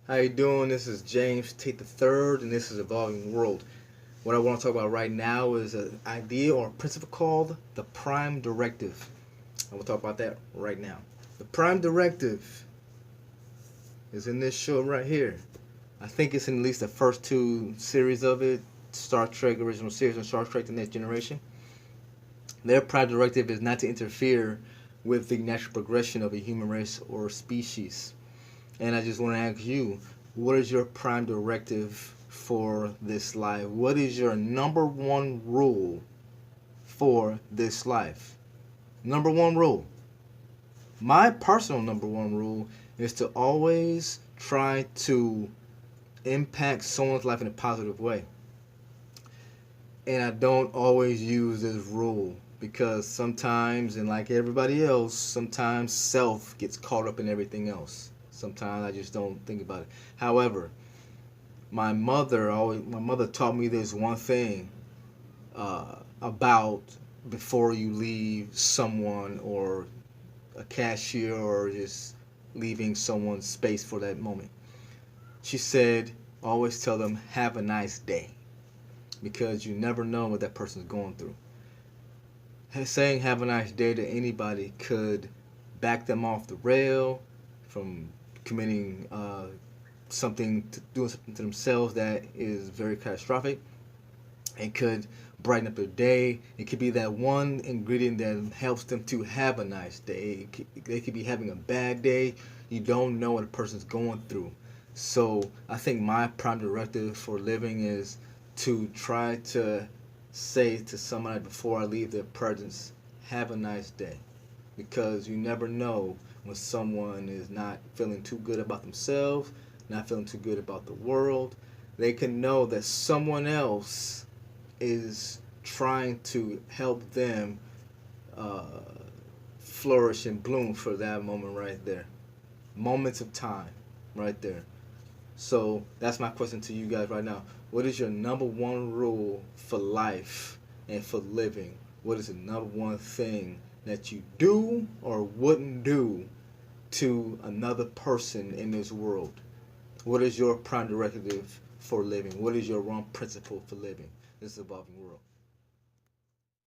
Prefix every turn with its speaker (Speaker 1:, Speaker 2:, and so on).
Speaker 1: How you doing? This is James Tate the Third, and this is Evolving World. What I want to talk about right now is an idea or a principle called the prime directive. I will talk about that right now. The prime directive is in this show right here. I think it's in at least the first two series of it, Star Trek original series and Star Trek: The Next Generation. Their prime directive is not to interfere with the natural progression of a human race or species. And I just want to ask you, what is your prime directive for this life? What is your number one rule for this life? Number one rule. My personal number one rule is to always try to impact someone's life in a positive way. And I don't always use this rule because sometimes, and like everybody else, sometimes self gets caught up in everything else. Sometimes I just don't think about it. However, my mother taught me this one thing about before you leave someone or a cashier or just leaving someone's space for that moment. She said, always tell them, have a nice day, because you never know what that person's going through. Saying have a nice day to anybody could back them off the rail from committing doing something to themselves that is very catastrophic. It could brighten up their day. It could be that one ingredient that helps them to have a nice day. They could be having a bad day. You don't know what a person's going through. So I think my prime directive for living is to try to say to somebody before I leave their presence, have a nice day. Because you never know when someone is not feeling too good about themselves, not feeling too good about the world. They can know that someone else is trying to help them uh, flourish and bloom for that moment right there. Moments of time right there. So that's my question to you guys right now. What is your number one rule for life and for living? What is the number one thing that you do or wouldn't do to another person in this world? What is your prime directive for living? What is your wrong principle for living? This is Evolving World.